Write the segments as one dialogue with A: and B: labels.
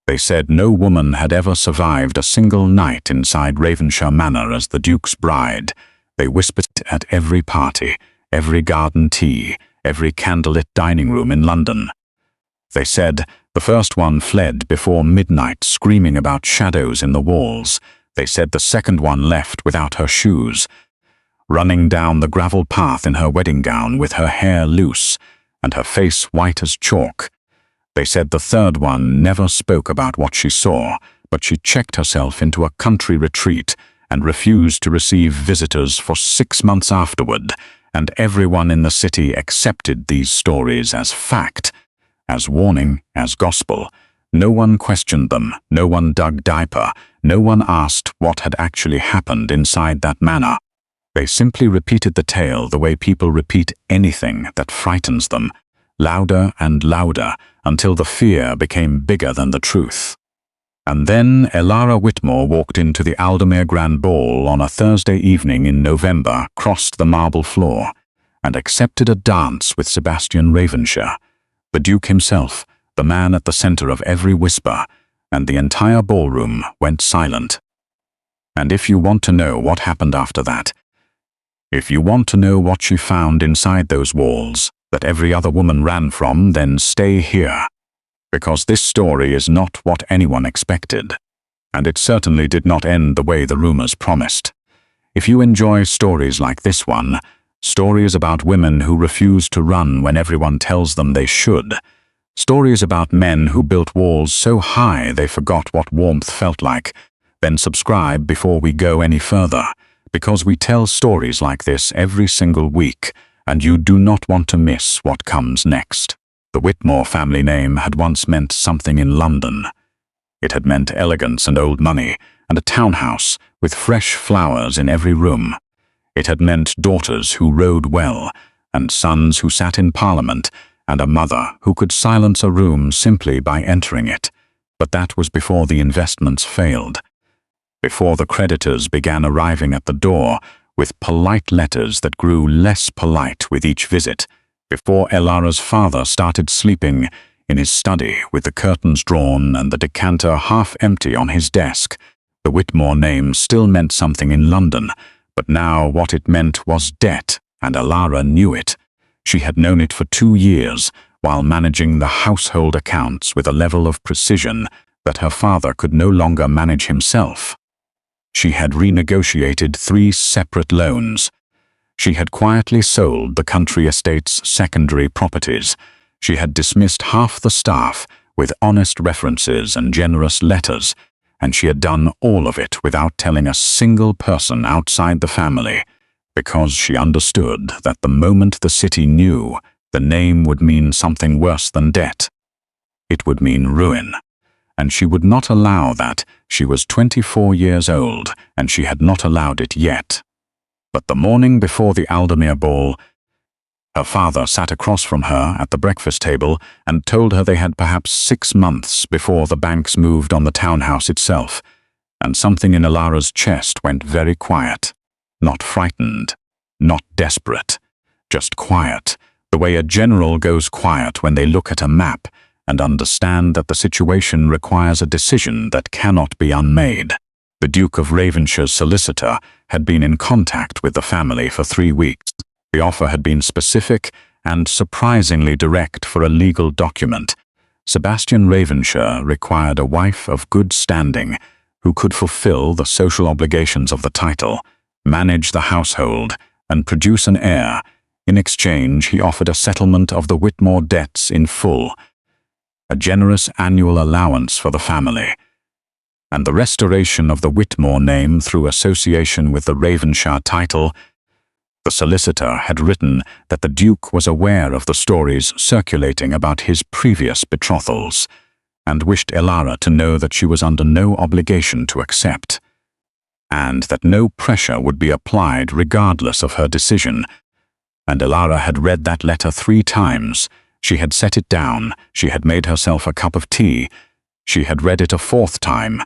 A: They said no woman had ever survived a single night inside Ravenshire Manor as the Duke's bride. They whispered it at every party, every garden tea, every candlelit dining room in London. They said the first one fled before midnight, screaming about shadows in the walls. They said the second one left without her shoes, running down the gravel path in her wedding gown with her hair loose and her face white as chalk. They said the third one never spoke about what she saw, but she checked herself into a country retreat and refused to receive visitors for 6 months afterward, and everyone in the city accepted these stories as fact, as warning, as gospel. No one questioned them, no one dug deeper, no one asked what had actually happened inside that manor. They simply repeated the tale the way people repeat anything that frightens them, louder and louder, until the fear became bigger than the truth. And then Elara Whitmore walked into the Aldemere Grand Ball on a Thursday evening in November, crossed the marble floor, and accepted a dance with Sebastian Ravenshire, the Duke himself, the man at the center of every whisper, and the entire ballroom went silent. And if you want to know what happened after that, if you want to know what she found inside those walls that every other woman ran from, then stay here, because this story is not what anyone expected, and it certainly did not end the way the rumors promised. If you enjoy stories like this one, stories about women who refuse to run when everyone tells them they should, stories about men who built walls so high they forgot what warmth felt like, then subscribe before we go any further, because we tell stories like this every single week, and you do not want to miss what comes next. The Whitmore family name had once meant something in London. It had meant elegance and old money, and a townhouse with fresh flowers in every room. It had meant daughters who rode well, and sons who sat in Parliament, and a mother who could silence a room simply by entering it. But that was before the investments failed, before the creditors began arriving at the door with polite letters that grew less polite with each visit, before Elara's father started sleeping in his study with the curtains drawn and the decanter half empty on his desk. The Whitmore name still meant something in London, but now what it meant was debt, and Elara knew it. She had known it for 2 years, while managing the household accounts with a level of precision that her father could no longer manage himself. She had renegotiated 3 separate loans. She had quietly sold the country estate's secondary properties. She had dismissed half the staff with honest references and generous letters, and she had done all of it without telling a single person outside the family, because she understood that the moment the city knew, the name would mean something worse than debt. It would mean ruin. And she would not allow that. She was 24 years old, and she had not allowed it yet. But the morning before the Aldemere ball, her father sat across from her at the breakfast table and told her they had perhaps 6 months before the banks moved on the townhouse itself, and something in Elara's chest went very quiet. Not frightened, not desperate, just quiet, the way a general goes quiet when they look at a map and understand that the situation requires a decision that cannot be unmade. The Duke of Ravenshire's solicitor had been in contact with the family for 3 weeks. The offer had been specific and surprisingly direct for a legal document. Sebastian Ravenshire required a wife of good standing who could fulfill the social obligations of the title, manage the household, and produce an heir. In exchange, he offered a settlement of the Whitmore debts in full, a generous annual allowance for the family, and the restoration of the Whitmore name through association with the Ravenshire title. The solicitor had written that the Duke was aware of the stories circulating about his previous betrothals, and wished Elara to know that she was under no obligation to accept, and that no pressure would be applied regardless of her decision. And Elara had read that letter 3 times. She had set it down, she had made herself a cup of tea, she had read it a 4th time,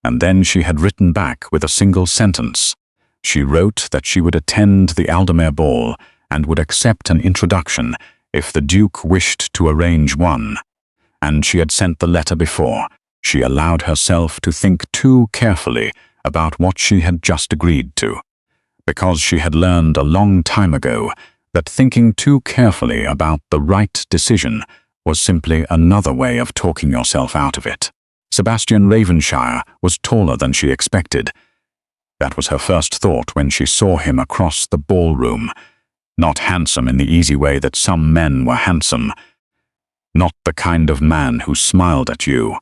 A: and then she had written back with a single sentence. She wrote that she would attend the Aldemere ball and would accept an introduction if the Duke wished to arrange one. And she had sent the letter before, She allowed herself to think too carefully about what she had just agreed to, because she had learned a long time ago that thinking too carefully about the right decision was simply another way of talking yourself out of it. Sebastian Ravenshire was taller than she expected. That was her first thought when she saw him across the ballroom. Not handsome in the easy way that some men were handsome. Not the kind of man who smiled at you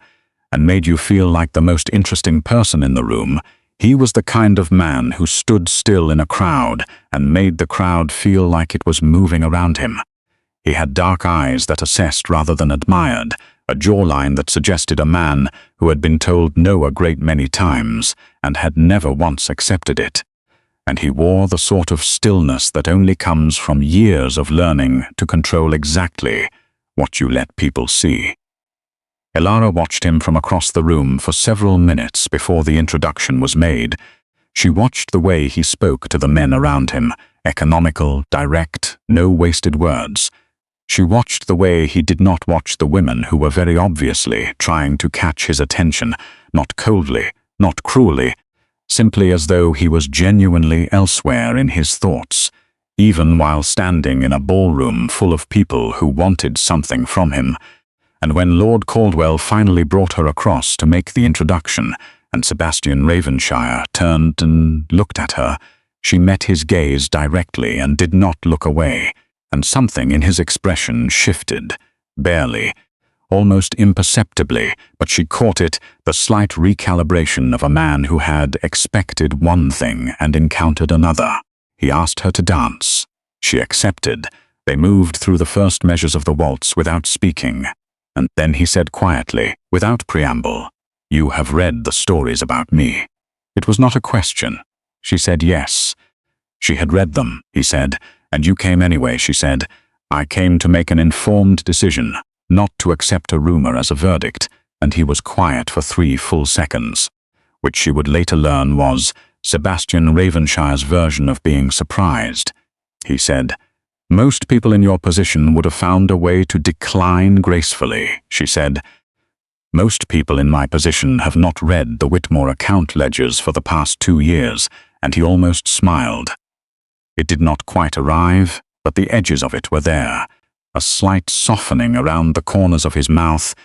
A: and made you feel like the most interesting person in the room. He was the kind of man who stood still in a crowd and made the crowd feel like it was moving around him. He had dark eyes that assessed rather than admired, a jawline that suggested a man who had been told no a great many times and had never once accepted it. And he wore the sort of stillness that only comes from years of learning to control exactly what you let people see. Elara watched him from across the room for several minutes before the introduction was made. She watched the way he spoke to the men around him, economical, direct, no wasted words. She watched the way he did not watch the women who were very obviously trying to catch his attention, not coldly, not cruelly, simply as though he was genuinely elsewhere in his thoughts, even while standing in a ballroom full of people who wanted something from him. And when Lord Caldwell finally brought her across to make the introduction, and Sebastian Ravenshire turned and looked at her, she met his gaze directly and did not look away, and something in his expression shifted, barely, almost imperceptibly, but she caught it, the slight recalibration of a man who had expected one thing and encountered another. He asked her to dance. She accepted. They moved through the first measures of the waltz without speaking. And then he said quietly, without preamble, "You have read the stories about me." It was not a question. She said yes. She had read them, he said, "And you came anyway," she said. "I came to make an informed decision, not to accept a rumor as a verdict," and he was quiet for 3 full seconds, which she would later learn was Sebastian Ravenshire's version of being surprised. He said, "Most people in your position would have found a way to decline gracefully," she said. "Most people in my position have not read the Whitmore account ledgers for the past 2 years," and he almost smiled. It did not quite arrive, but the edges of it were there, a slight softening around the corners of his mouth,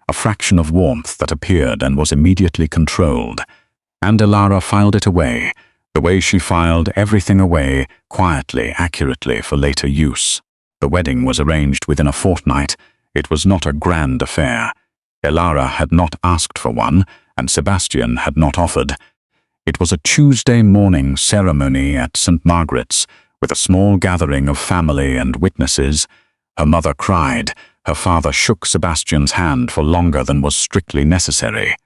A: a fraction of warmth that appeared and was immediately controlled. And Elara filed it away, the way she filed everything away, quietly, accurately, for later use. The wedding was arranged within a fortnight. It was not a grand affair. Elara had not asked for one, and Sebastian had not offered. It was a Tuesday morning ceremony at St. Margaret's, with a small gathering of family and witnesses. Her mother cried. Her father shook Sebastian's hand for longer than was strictly necessary.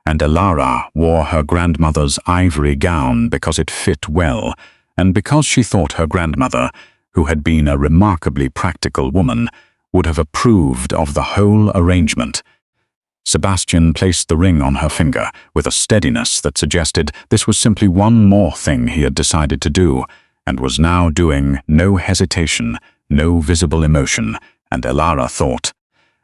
A: And Elara wore her grandmother's ivory gown because it fit well, and because she thought her grandmother, who had been a remarkably practical woman, would have approved of the whole arrangement. Sebastian placed the ring on her finger with a steadiness that suggested this was simply one more thing he had decided to do, and was now doing, no hesitation, no visible emotion, and Elara thought,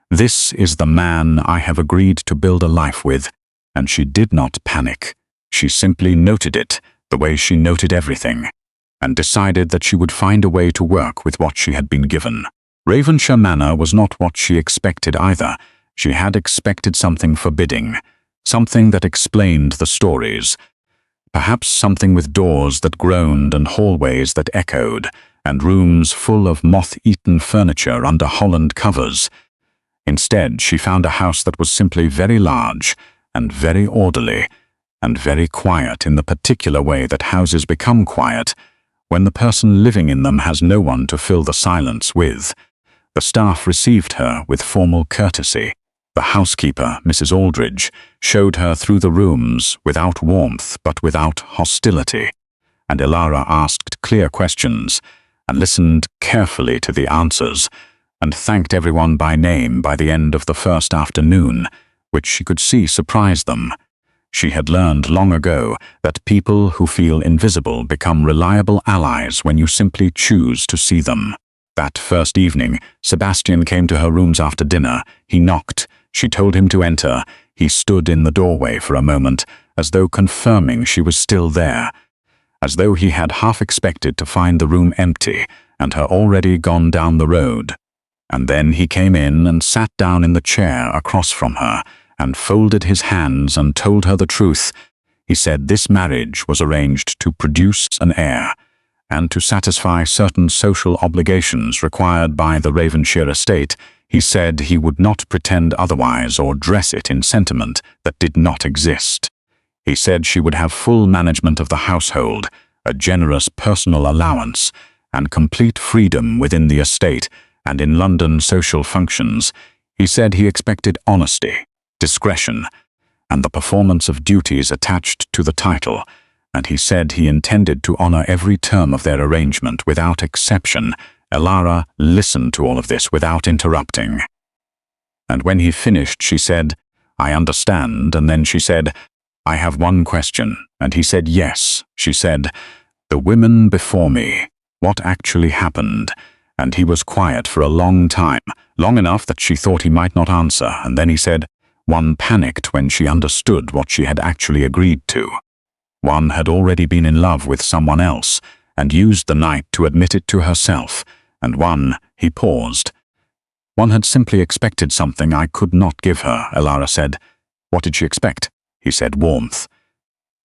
A: "This is the man I have agreed to build a life with." And she did not panic. She simply noted it, the way she noted everything, and decided that she would find a way to work with what she had been given. Ravenshire Manor was not what she expected either. She had expected something forbidding, something that explained the stories, perhaps something with doors that groaned and hallways that echoed, and rooms full of moth-eaten furniture under Holland covers. Instead, she found a house that was simply very large, and very orderly, and very quiet in the particular way that houses become quiet when the person living in them has no one to fill the silence with. The staff received her with formal courtesy. The housekeeper, Mrs. Aldridge, showed her through the rooms without warmth but without hostility, and Elara asked clear questions and listened carefully to the answers and thanked everyone by name by the end of the first afternoon, which she could see surprised them. She had learned long ago that people who feel invisible become reliable allies when you simply choose to see them. That first evening, Sebastian came to her rooms after dinner. He knocked. She told him to enter. He stood in the doorway for a moment, as though confirming she was still there, as though he had half expected to find the room empty and her already gone down the road. And then he came in and sat down in the chair across from her and folded his hands and told her the truth. He said this marriage was arranged to produce an heir and to satisfy certain social obligations required by the Ravenshire estate. He said he would not pretend otherwise or dress it in sentiment that did not exist. He said she would have full management of the household, a generous personal allowance, and complete freedom within the estate and in London social functions. He said he expected honesty, discretion, and the performance of duties attached to the title, and he said he intended to honor every term of their arrangement without exception. Elara listened to all of this without interrupting. And when he finished, she said, "I understand," and then she said, "I have one question," and he said, "Yes." She said, "The women before me, what actually happened?" And he was quiet for a long time, long enough that she thought he might not answer, and then he said, "One panicked when she understood what she had actually agreed to. One had already been in love with someone else, and used the night to admit it to herself, and one," he paused, "one had simply expected something I could not give her," Elara said. "What did she expect?" He said, "Warmth."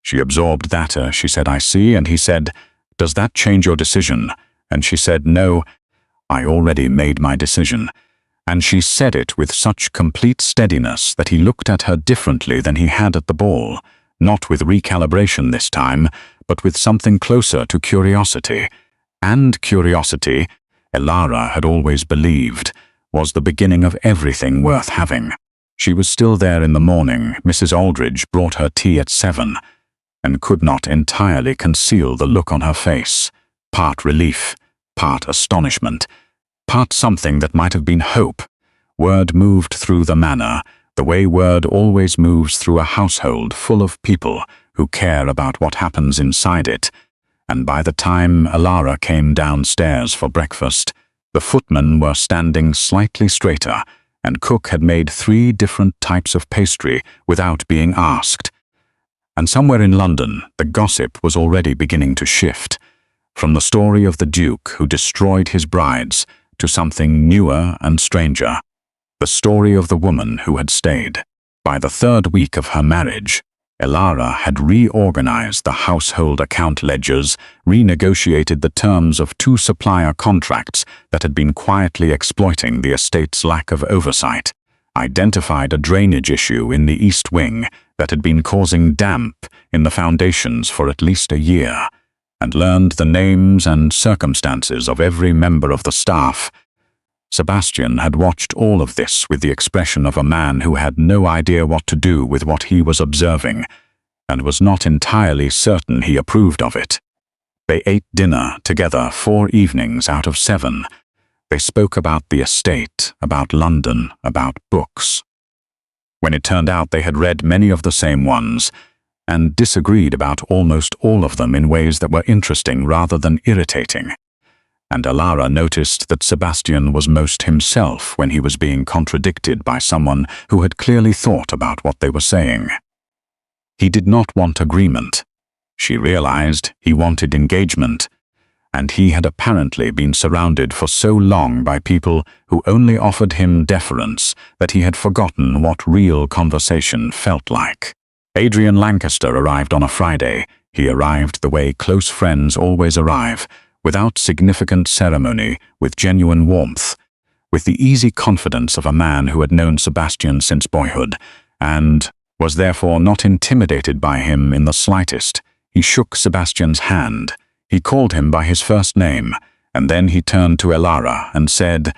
A: She absorbed that, she said, "I see," and he said, "Does that change your decision?" And she said, "No, I already made my decision." And she said it with such complete steadiness that he looked at her differently than he had at the ball, not with recalibration this time, but with something closer to curiosity. And curiosity, Elara had always believed, was the beginning of everything worth having. She was still there in the morning. Mrs. Aldridge brought her tea at 7, and could not entirely conceal the look on her face, part relief, part astonishment, part something that might have been hope. Word moved through the manor, the way word always moves through a household full of people who care about what happens inside it. And by the time Elara came downstairs for breakfast, the footmen were standing slightly straighter, and cook had made 3 different types of pastry without being asked. And somewhere in London, the gossip was already beginning to shift, from the story of the Duke who destroyed his brides to something newer and stranger, the story of the woman who had stayed. By the 3rd week of her marriage, Elara had reorganized the household account ledgers, renegotiated the terms of 2 supplier contracts that had been quietly exploiting the estate's lack of oversight, identified a drainage issue in the East Wing that had been causing damp in the foundations for at least a year, and learned the names and circumstances of every member of the staff. Sebastian had watched all of this with the expression of a man who had no idea what to do with what he was observing, and was not entirely certain he approved of it. They ate dinner together 4 evenings out of 7. They spoke about the estate, about London, about books. When it turned out they had read many of the same ones, and disagreed about almost all of them in ways that were interesting rather than irritating. And Elara noticed that Sebastian was most himself when he was being contradicted by someone who had clearly thought about what they were saying. He did not want agreement. She realized he wanted engagement, and he had apparently been surrounded for so long by people who only offered him deference that he had forgotten what real conversation felt like. Adrian Lancaster arrived on a Friday. He arrived the way close friends always arrive, without significant ceremony, with genuine warmth, with the easy confidence of a man who had known Sebastian since boyhood, and was therefore not intimidated by him in the slightest. He shook Sebastian's hand. He called him by his first name, and then he turned to Elara and said,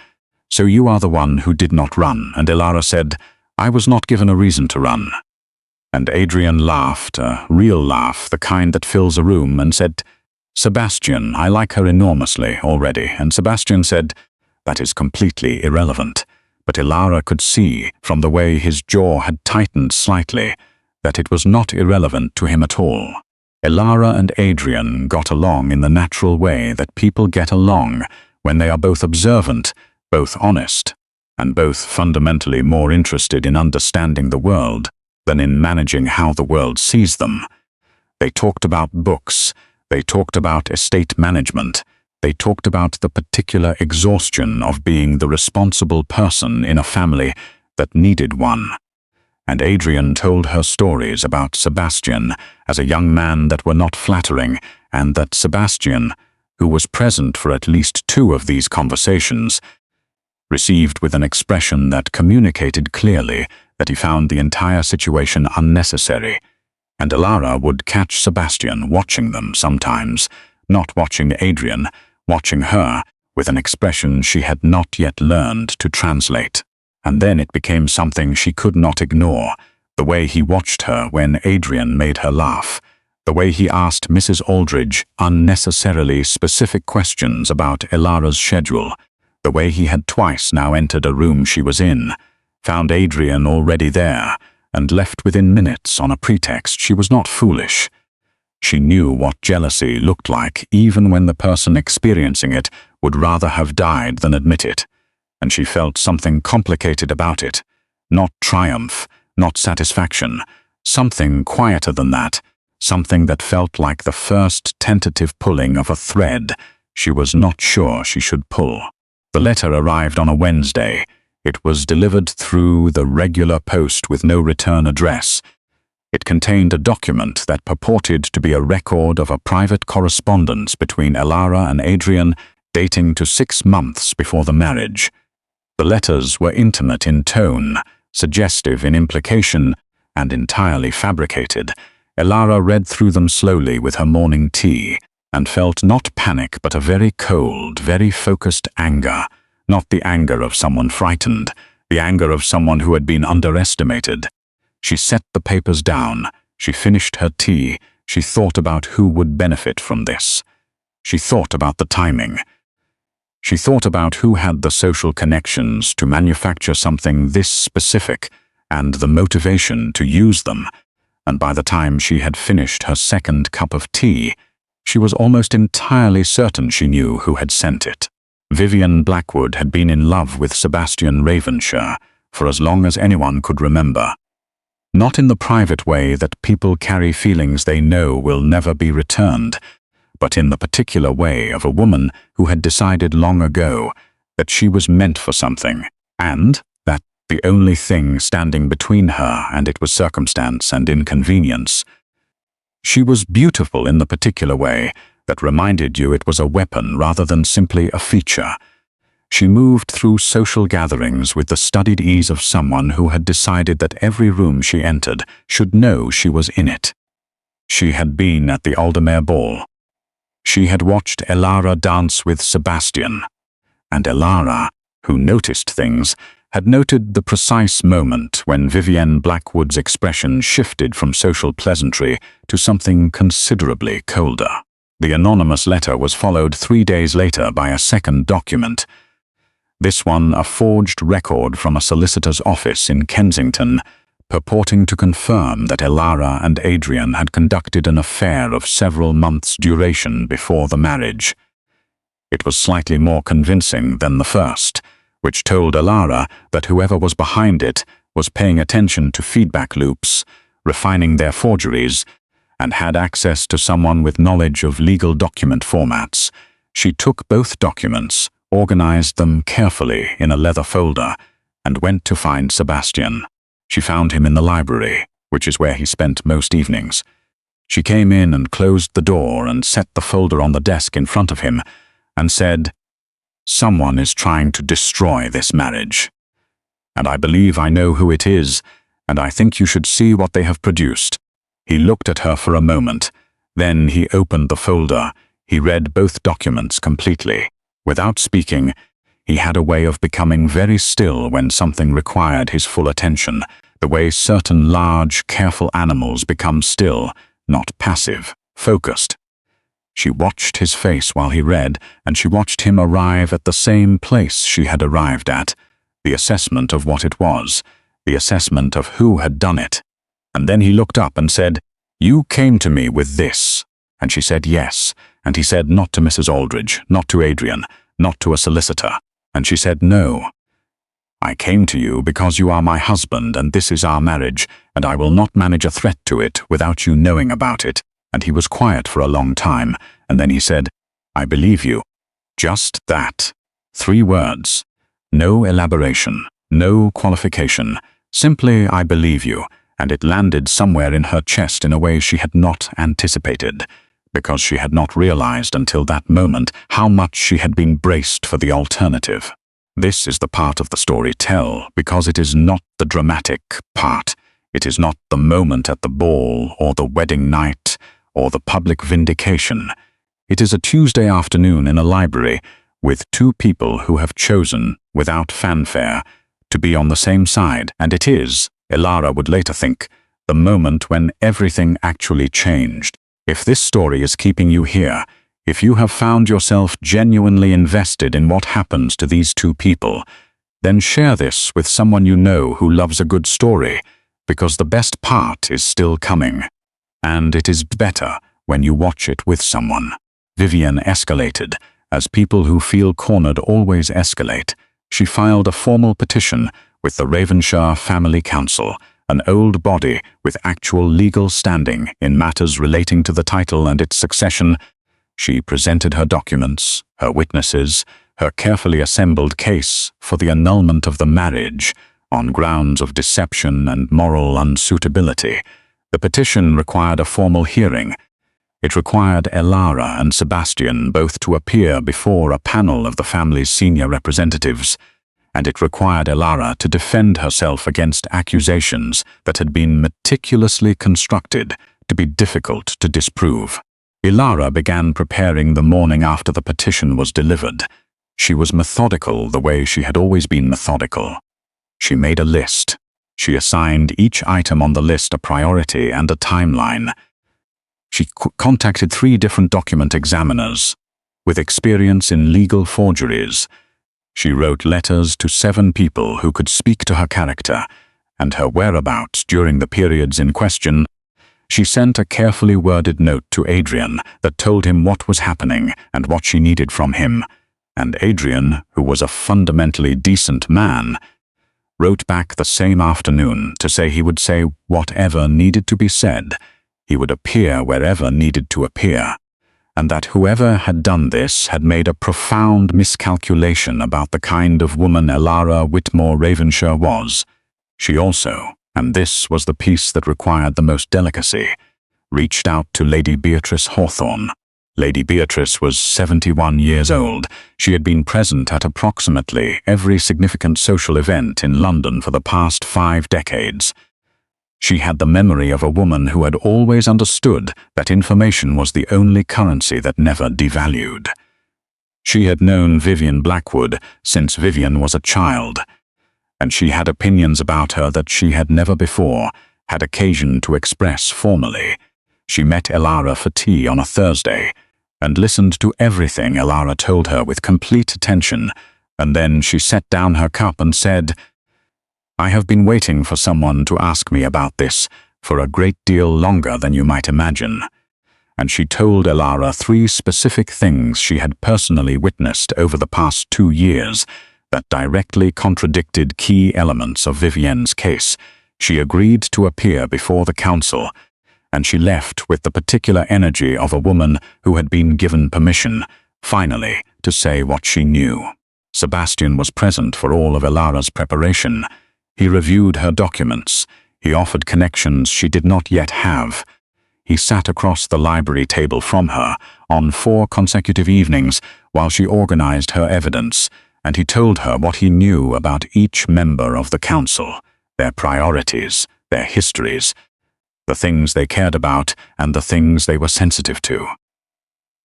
A: "So you are the one who did not run?" And Elara said, "I was not given a reason to run." And Adrian laughed, a real laugh, the kind that fills a room, and said, "Sebastian, I like her enormously already." And Sebastian said, "That is completely irrelevant." But Elara could see, from the way his jaw had tightened slightly, that it was not irrelevant to him at all. Elara and Adrian got along in the natural way that people get along when they are both observant, both honest, and both fundamentally more interested in understanding the world than in managing how the world sees them. They talked about books, they talked about estate management, they talked about the particular exhaustion of being the responsible person in a family that needed one. And Adrian told her stories about Sebastian as a young man that were not flattering, and that Sebastian, who was present for at least 2 of these conversations, received with an expression that communicated clearly that he found the entire situation unnecessary. And Elara would catch Sebastian watching them sometimes, not watching Adrian, watching her, with an expression she had not yet learned to translate. And then it became something she could not ignore, the way he watched her when Adrian made her laugh, the way he asked Mrs. Aldridge unnecessarily specific questions about Elara's schedule, the way he had twice now entered a room she was in, found Adrian already there, and left within minutes on a pretext she was not foolish. She knew what jealousy looked like even when the person experiencing it would rather have died than admit it, and she felt something complicated about it, not triumph, not satisfaction, something quieter than that, something that felt like the first tentative pulling of a thread she was not sure she should pull. The letter arrived on a Wednesday. It was delivered through the regular post with no return address. It contained a document that purported to be a record of a private correspondence between Elara and Adrian dating to 6 months before the marriage. The letters were intimate in tone, suggestive in implication, and entirely fabricated. Elara read through them slowly with her morning tea, and felt not panic but a very cold, very focused anger, not the anger of someone frightened, the anger of someone who had been underestimated. She set the papers down, she finished her tea, she thought about who would benefit from this. She thought about the timing. She thought about who had the social connections to manufacture something this specific and the motivation to use them, and by the time she had finished her second cup of tea, she was almost entirely certain she knew who had sent it. Vivian Blackwood had been in love with Sebastian Ravenshire for as long as anyone could remember. Not in the private way that people carry feelings they know will never be returned, but in the particular way of a woman who had decided long ago that she was meant for something, and that the only thing standing between her and it was circumstance and inconvenience. She was beautiful in the particular way that reminded you it was a weapon rather than simply a feature. She moved through social gatherings with the studied ease of someone who had decided that every room she entered should know she was in it. She had been at the Aldermere ball. She had watched Elara dance with Sebastian, and Elara, who noticed things, had noted the precise moment when Vivienne Blackwood's expression shifted from social pleasantry to something considerably colder. The anonymous letter was followed 3 days later by a second document. This one a forged record from a solicitor's office in Kensington, purporting to confirm that Elara and Adrian had conducted an affair of several months' duration before the marriage. It was slightly more convincing than the first, which told Elara that whoever was behind it was paying attention to feedback loops, refining their forgeries, and had access to someone with knowledge of legal document formats. She took both documents, organized them carefully in a leather folder, and went to find Sebastian. She found him in the library, which is where he spent most evenings. She came in and closed the door and set the folder on the desk in front of him, and said, "Someone is trying to destroy this marriage. And I believe I know who it is, and I think you should see what they have produced." He looked at her for a moment. Then he opened the folder. He read both documents completely. Without speaking, he had a way of becoming very still when something required his full attention, the way certain large, careful animals become still, not passive, focused. She watched his face while he read, and she watched him arrive at the same place she had arrived at, the assessment of what it was, the assessment of who had done it. And then he looked up and said, "You came to me with this." And she said yes, and he said not to Mrs. Aldridge, not to Adrian, not to a solicitor. And she said no. I came to you because you are my husband and this is our marriage, and I will not manage a threat to it without you knowing about it. And he was quiet for a long time, and then he said, I believe you. Just that. 3 words. No elaboration, no qualification. Simply, I believe you, and it landed somewhere in her chest in a way she had not anticipated, because she had not realized until that moment how much she had been braced for the alternative. This is the part of the story tell, because it is not the dramatic part. It is not the moment at the ball, or the wedding night, or the public vindication. It is a Tuesday afternoon in a library, with 2 people who have chosen, without fanfare, to be on the same side, and it is, Elara would later think, the moment when everything actually changed. If this story is keeping you here, if you have found yourself genuinely invested in what happens to these 2 people, then share this with someone you know who loves a good story, because the best part is still coming. And it is better when you watch it with someone. Vivienne escalated, as people who feel cornered always escalate. She filed a formal petition with the Ravenshire Family Council, an old body with actual legal standing in matters relating to the title and its succession. She presented her documents, her witnesses, her carefully assembled case for the annulment of the marriage on grounds of deception and moral unsuitability. The petition required a formal hearing. It required Elara and Sebastian both to appear before a panel of the family's senior representatives, and it required Elara to defend herself against accusations that had been meticulously constructed to be difficult to disprove. Elara began preparing the morning after the petition was delivered. She was methodical the way she had always been methodical. She made a list. She assigned each item on the list a priority and a timeline. She contacted 3 different document examiners with experience in legal forgeries. She wrote letters to 7 people who could speak to her character and her whereabouts during the periods in question. She sent a carefully worded note to Adrian that told him what was happening and what she needed from him. And Adrian, who was a fundamentally decent man, wrote back the same afternoon to say he would say whatever needed to be said. He would appear wherever needed to appear, and that whoever had done this had made a profound miscalculation about the kind of woman Elara Whitmore Ravenshire was. She also, and this was the piece that required the most delicacy, reached out to Lady Beatrice Hawthorne. Lady Beatrice was 71 years old. She had been present at approximately every significant social event in London for the past 5 decades. She had the memory of a woman who had always understood that information was the only currency that never devalued. She had known Vivienne Blackwood since Vivienne was a child, and she had opinions about her that she had never before had occasion to express formally. She met Elara for tea on a Thursday and listened to everything Elara told her with complete attention, and then she set down her cup and said, I have been waiting for someone to ask me about this for a great deal longer than you might imagine. And she told Elara 3 specific things she had personally witnessed over the past 2 years that directly contradicted key elements of Vivienne's case. She agreed to appear before the council, and she left with the particular energy of a woman who had been given permission, finally, to say what she knew. Sebastian was present for all of Elara's preparation. He reviewed her documents. He offered connections she did not yet have. He sat across the library table from her on 4 consecutive evenings while she organized her evidence, and he told her what he knew about each member of the council, their priorities, their histories, the things they cared about and the things they were sensitive to.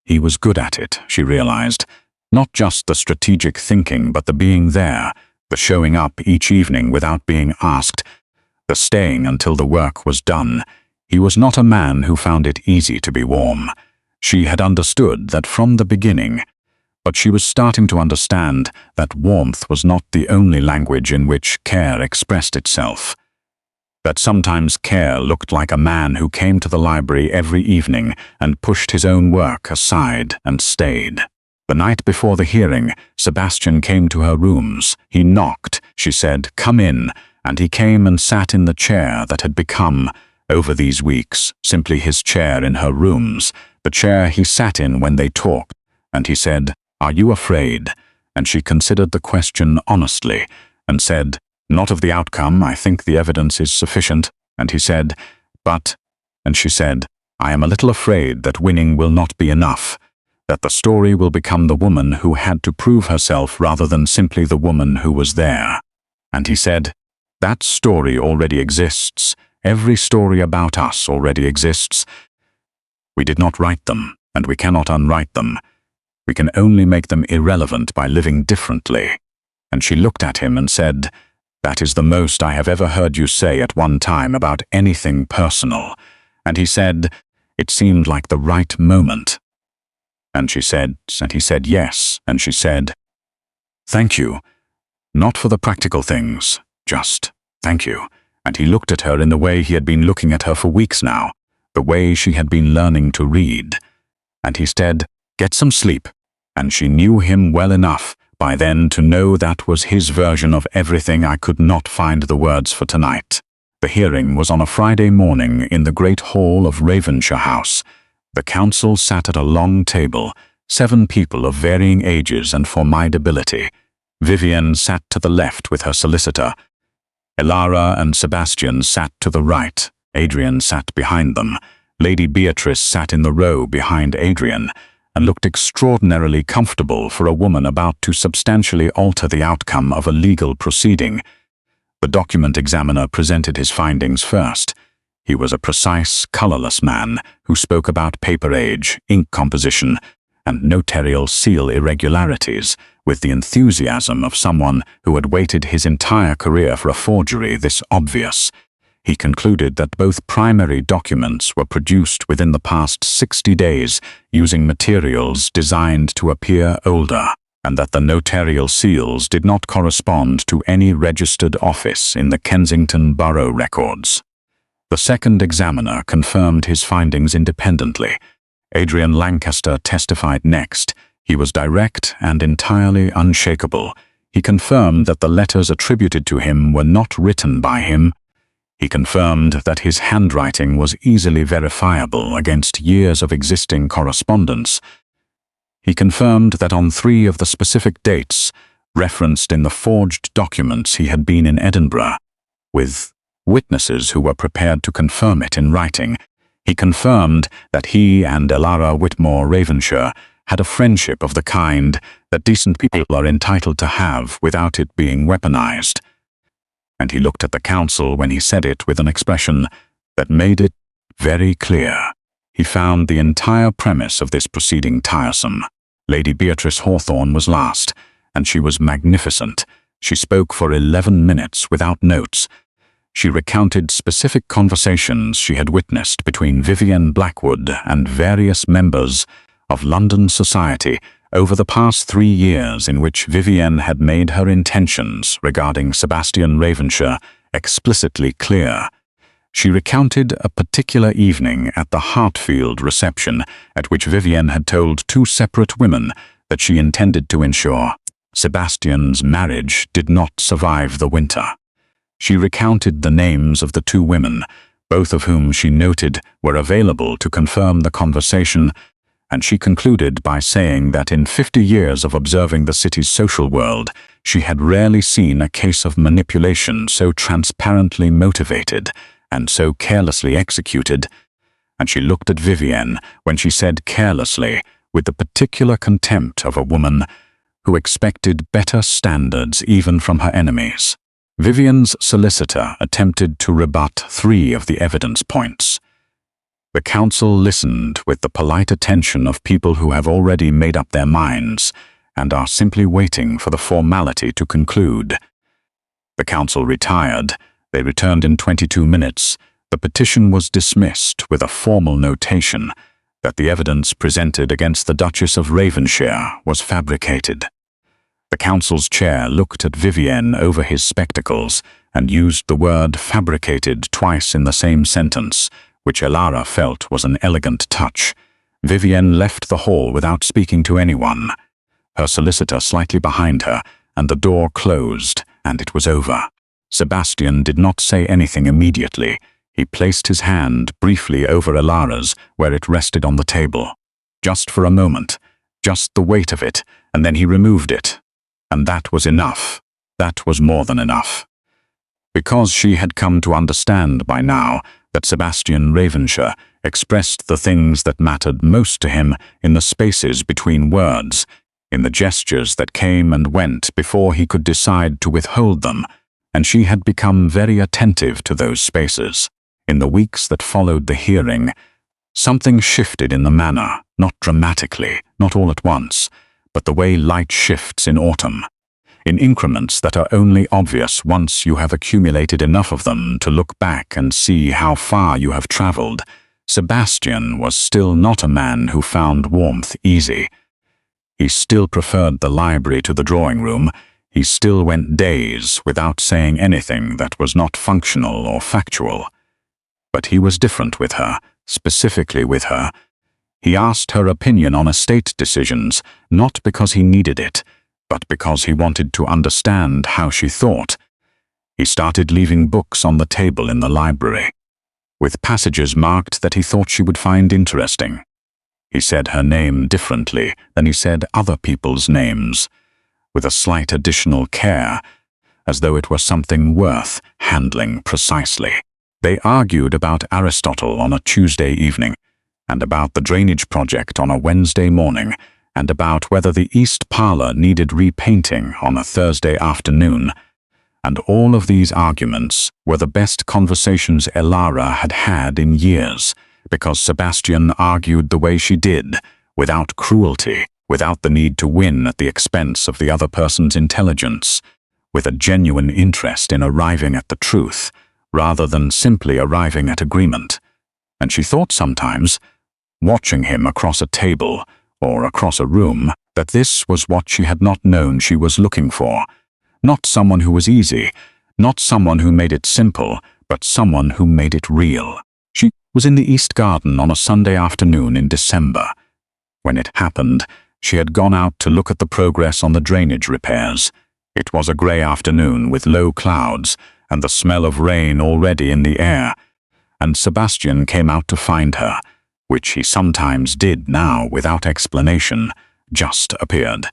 A: He was good at it, she realized, not just the strategic thinking but the being there, the showing up each evening without being asked, the staying until the work was done. He was not a man who found it easy to be warm. She had understood that from the beginning, but she was starting to understand that warmth was not the only language in which care expressed itself. That sometimes care looked like a man who came to the library every evening and pushed his own work aside and stayed. The night before the hearing, Sebastian came to her rooms. He knocked. She said, "Come in," and he came and sat in the chair that had become, over these weeks, simply his chair in her rooms, the chair he sat in when they talked. And he said, "Are you afraid?" And she considered the question honestly and said, "Not of the outcome. I think the evidence is sufficient." And he said, "But," and she said, "I am a little afraid that winning will not be enough, that the story will become the woman who had to prove herself rather than simply the woman who was there." And he said, "That story already exists. Every story about us already exists. We did not write them, and we cannot unwrite them. We can only make them irrelevant by living differently." And she looked at him and said, "That is the most I have ever heard you say at one time about anything personal." And he said, "It seemed like the right moment." And he said, "Yes." And she said, "Thank you. Not for the practical things, just thank you." And he looked at her in the way he had been looking at her for weeks now, the way she had been learning to read. And he said, "Get some sleep." And she knew him well enough by then to know that was his version of everything I could not find the words for tonight. The hearing was on a Friday morning in the great hall of Ravenshire House. The council sat at a long table, 7 people of varying ages and formidability. Vivienne sat to the left with her solicitor. Elara and Sebastian sat to the right. Adrian sat behind them. Lady Beatrice sat in the row behind Adrian and looked extraordinarily comfortable for a woman about to substantially alter the outcome of a legal proceeding. The document examiner presented his findings first. He was a precise, colorless man who spoke about paper age, ink composition, and notarial seal irregularities with the enthusiasm of someone who had waited his entire career for a forgery this obvious. He concluded that both primary documents were produced within the past 60 days using materials designed to appear older, and that the notarial seals did not correspond to any registered office in the Kensington Borough records. The second examiner confirmed his findings independently. Adrian Lancaster testified next. He was direct and entirely unshakable. He confirmed that the letters attributed to him were not written by him. He confirmed that his handwriting was easily verifiable against years of existing correspondence. He confirmed that on 3 of the specific dates referenced in the forged documents he had been in Edinburgh, with witnesses who were prepared to confirm it in writing. He confirmed that he and Elara Whitmore Ravenshire had a friendship of the kind that decent people are entitled to have without it being weaponized. And he looked at the council when he said it with an expression that made it very clear. He found the entire premise of this proceeding tiresome. Lady Beatrice Hawthorne was last, and she was magnificent. She spoke for 11 minutes without notes. She recounted specific conversations she had witnessed between Vivienne Blackwood and various members of London society over the past 3 years, in which Vivienne had made her intentions regarding Sebastian Ravenshire explicitly clear. She recounted a particular evening at the Hartfield reception at which Vivienne had told 2 separate women that she intended to ensure Sebastian's marriage did not survive the winter. She recounted the names of the 2 women, both of whom she noted were available to confirm the conversation, and she concluded by saying that in 50 years of observing the city's social world, she had rarely seen a case of manipulation so transparently motivated and so carelessly executed. And she looked at Vivienne when she said carelessly, with the particular contempt of a woman who expected better standards even from her enemies. Vivienne's solicitor attempted to rebut 3 of the evidence points. The council listened with the polite attention of people who have already made up their minds and are simply waiting for the formality to conclude. The council retired. They returned in 22 minutes. The petition was dismissed with a formal notation that the evidence presented against the Duchess of Ravenshire was fabricated. The council's chair looked at Vivienne over his spectacles and used the word fabricated twice in the same sentence, which Elara felt was an elegant touch. Vivienne left the hall without speaking to anyone. her solicitor slightly behind her, and the door closed, and it was over. Sebastian did not say anything immediately. He placed his hand briefly over Elara's, where it rested on the table. Just for a moment, just the weight of it, and then he removed it. And that was enough. That was more than enough. Because she had come to understand by now that Sebastian Ravenshire expressed the things that mattered most to him in the spaces between words, in the gestures that came and went before he could decide to withhold them, and she had become very attentive to those spaces. In the weeks that followed the hearing, something shifted in the manner, not dramatically, not all at once, but the way light shifts in autumn, in increments that are only obvious once you have accumulated enough of them to look back and see how far you have traveled. Sebastian was still not a man who found warmth easy. He still preferred the library to the drawing room. He still went days without saying anything that was not functional or factual. But he was different with her, specifically with her. He asked her opinion on estate decisions, not because he needed it, but because he wanted to understand how she thought. He started leaving books on the table in the library, with passages marked that he thought she would find interesting. He said her name differently than he said other people's names, with a slight additional care, as though it were something worth handling precisely. They argued about Aristotle on a Tuesday evening, and about the drainage project on a Wednesday morning, and about whether the East Parlour needed repainting on a Thursday afternoon. And all of these arguments were the best conversations Elara had had in years, because Sebastian argued the way she did, without cruelty, without the need to win at the expense of the other person's intelligence, with a genuine interest in arriving at the truth, rather than simply arriving at agreement. And she thought sometimes, watching him across a table or across a room, that this was what she had not known she was looking for. Not someone who was easy, not someone who made it simple, but someone who made it real. She was in the East Garden on a Sunday afternoon in December. When it happened, she had gone out to look at the progress on the drainage repairs. It was a grey afternoon with low clouds and the smell of rain already in the air, and Sebastian came out to find her, which he sometimes did now without explanation, just appeared,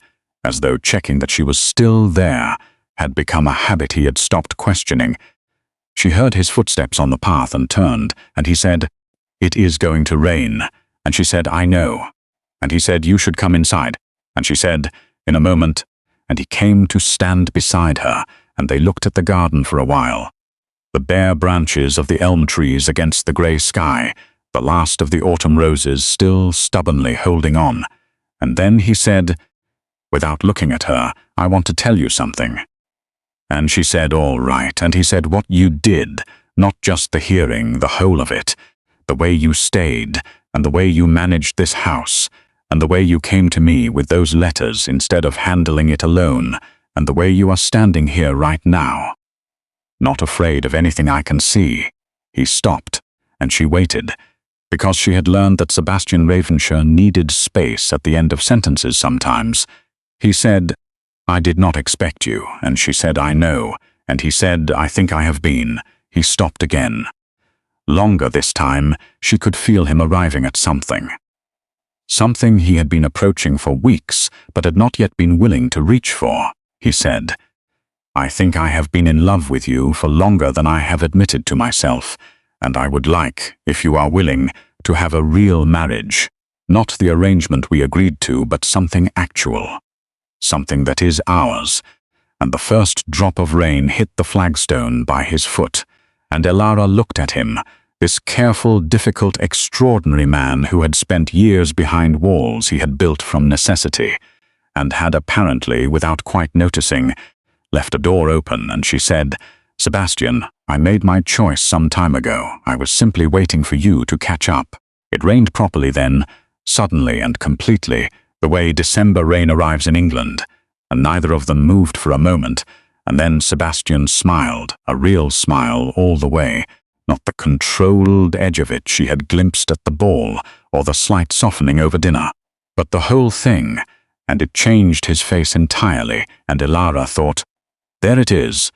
A: as though checking that she was still there had become a habit he had stopped questioning. She heard his footsteps on the path and turned, and he said, "It is going to rain." And she said, "I know." And he said, "You should come inside." And she said, "In a moment." And he came to stand beside her, and they looked at the garden for a while. The bare branches of the elm trees against the grey sky, the last of the autumn roses still stubbornly holding on. And then he said, without looking at her, "I want to tell you something." And she said, "All right." And he said, "What you did, not just the hearing, the whole of it, the way you stayed, and the way you managed this house, and the way you came to me with those letters instead of handling it alone, and the way you are standing here right now. Not afraid of anything I can see." He stopped, and she waited, because she had learned that Sebastian Ravenshire needed space at the end of sentences sometimes. He said, "I did not expect you," and she said, "I know," and he said, "I think I have been." He stopped again. Longer this time, she could feel him arriving at something. Something he had been approaching for weeks, but had not yet been willing to reach for. He said, "I think I have been in love with you for longer than I have admitted to myself, and I would like, if you are willing, to have a real marriage. Not the arrangement we agreed to, but something actual. Something that is ours." And the first drop of rain hit the flagstone by his foot, and Elara looked at him, this careful, difficult, extraordinary man who had spent years behind walls he had built from necessity, and had apparently, without quite noticing, left a door open, and she said, "Sebastian, I made my choice some time ago. I was simply waiting for you to catch up." It rained properly then, suddenly and completely, the way December rain arrives in England, and neither of them moved for a moment, and then Sebastian smiled, a real smile all the way, not the controlled edge of it she had glimpsed at the ball, or the slight softening over dinner, but the whole thing, and it changed his face entirely, and Elara thought, "There it is.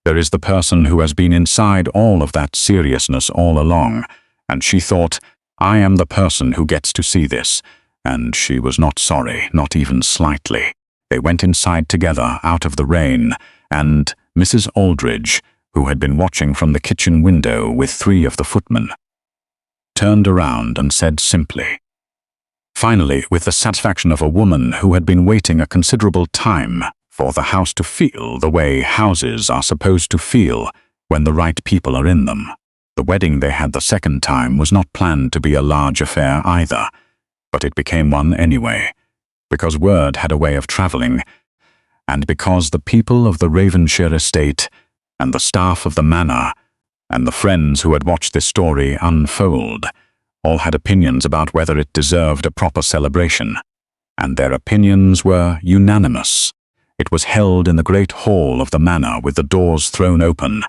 A: There is the person who has been inside all of that seriousness all along," and she thought, "I am the person who gets to see this," and she was not sorry, not even slightly. They went inside together out of the rain, and Mrs. Aldridge, who had been watching from the kitchen window with 3 of the footmen, turned around and said simply, finally, with the satisfaction of a woman who had been waiting a considerable time for the house to feel the way houses are supposed to feel when the right people are in them. The wedding they had the second time was not planned to be a large affair either, but it became one anyway, because word had a way of traveling, and because the people of the Ravenshire estate and the staff of the manor and the friends who had watched this story unfold all had opinions about whether it deserved a proper celebration, and their opinions were unanimous. It was held in the great hall of the manor with the doors thrown open,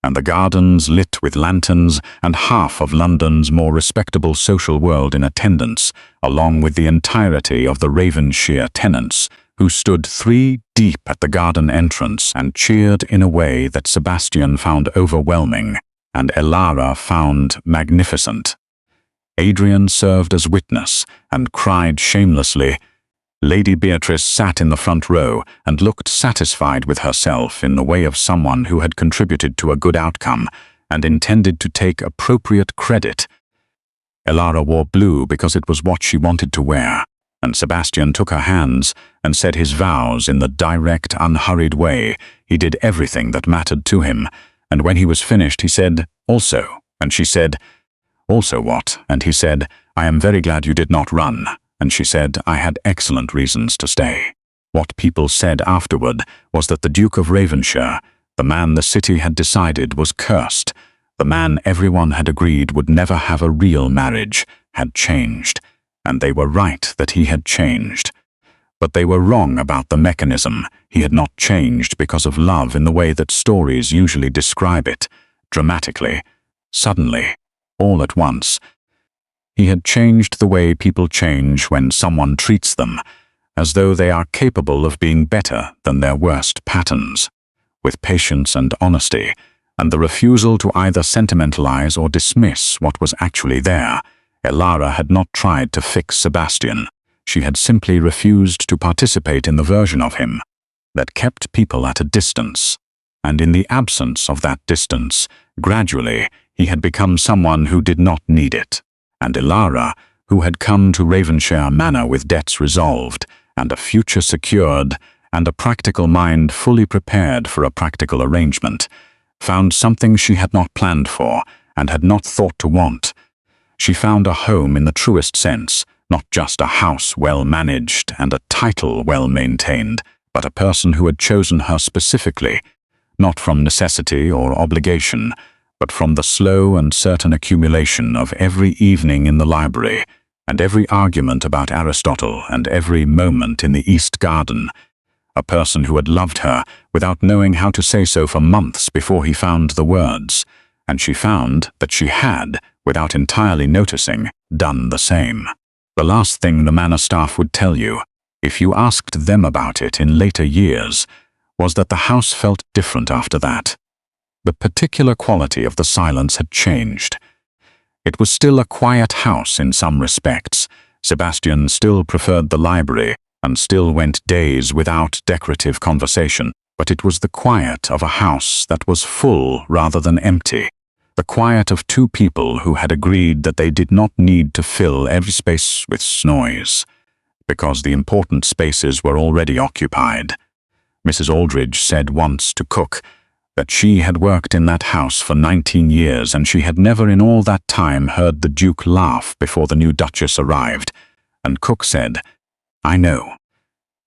A: and the gardens lit with lanterns, and half of London's more respectable social world in attendance, along with the entirety of the Ravenshire tenants, who stood 3 deep at the garden entrance and cheered in a way that Sebastian found overwhelming, and Elara found magnificent. Adrian served as witness and cried shamelessly. Lady Beatrice sat in the front row and looked satisfied with herself in the way of someone who had contributed to a good outcome and intended to take appropriate credit. Elara wore blue because it was what she wanted to wear, and Sebastian took her hands and said his vows in the direct, unhurried way. He did everything that mattered to him, and when he was finished he said, "Also," and she said, "Also what?" and he said, "I am very glad you did not run." And she said, "I had excellent reasons to stay." What people said afterward was that the Duke of Ravenshire, the man the city had decided was cursed, the man everyone had agreed would never have a real marriage, had changed, and they were right that he had changed. But they were wrong about the mechanism. He had not changed because of love in the way that stories usually describe it, dramatically, suddenly, all at once. He had changed the way people change when someone treats them, as though they are capable of being better than their worst patterns, with patience and honesty, and the refusal to either sentimentalize or dismiss what was actually there. Elara had not tried to fix Sebastian. She had simply refused to participate in the version of him that kept people at a distance, and in the absence of that distance, gradually, he had become someone who did not need it. And Elara, who had come to Ravenshire Manor with debts resolved, and a future secured, and a practical mind fully prepared for a practical arrangement, found something she had not planned for and had not thought to want. She found a home in the truest sense, not just a house well managed and a title well maintained, but a person who had chosen her specifically, not from necessity or obligation, but from the slow and certain accumulation of every evening in the library, and every argument about Aristotle, and every moment in the East Garden. A person who had loved her without knowing how to say so for months before he found the words, and she found that she had, without entirely noticing, done the same. The last thing the manor staff would tell you, if you asked them about it in later years, was that the house felt different after that. The particular quality of the silence had changed. It was still a quiet house in some respects. Sebastian still preferred the library and still went days without decorative conversation, but it was the quiet of a house that was full rather than empty, the quiet of 2 people who had agreed that they did not need to fill every space with noise, because the important spaces were already occupied. Mrs. Aldridge said once to Cook that she had worked in that house for 19 years and she had never in all that time heard the Duke laugh before the new Duchess arrived, and Cook said, "I know.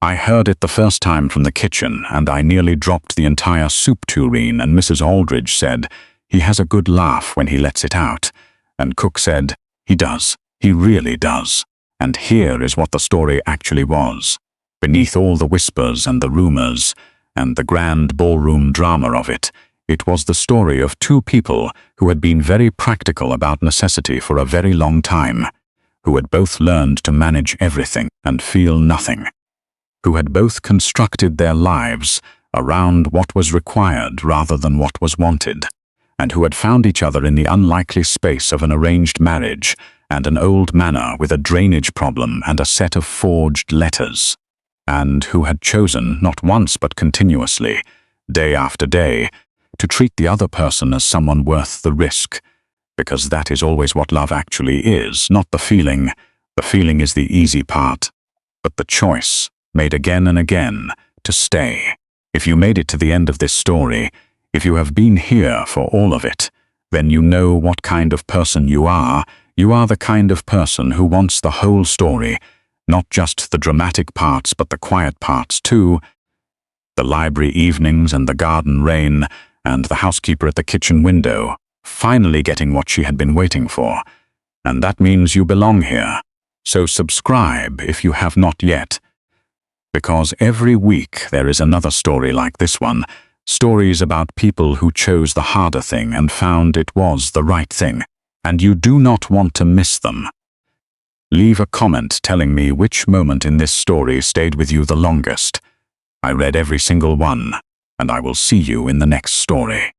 A: I heard it the first time from the kitchen and I nearly dropped the entire soup tureen, and Mrs. Aldridge said, 'He has a good laugh when he lets it out,' and Cook said, 'He does, he really does.' And here is what the story actually was. Beneath all the whispers and the rumors, and the grand ballroom drama of it, it was the story of 2 people who had been very practical about necessity for a very long time, who had both learned to manage everything and feel nothing. who had both constructed their lives around what was required rather than what was wanted, and who had found each other in the unlikely space of an arranged marriage and an old manor with a drainage problem and a set of forged letters, and who had chosen, not once but continuously, day after day, to treat the other person as someone worth the risk, because that is always what love actually is, not the feeling. The feeling is the easy part, but the choice, made again and again, to stay. If you made it to the end of this story, if you have been here for all of it, then you know what kind of person you are. You are the kind of person who wants the whole story, not just the dramatic parts but the quiet parts too. The library evenings and the garden rain and the housekeeper at the kitchen window, finally getting what she had been waiting for. And that means you belong here. So subscribe if you have not yet. Because every week there is another story like this one, stories about people who chose the harder thing and found it was the right thing, and you do not want to miss them. Leave a comment telling me which moment in this story stayed with you the longest. I read every single one, and I will see you in the next story.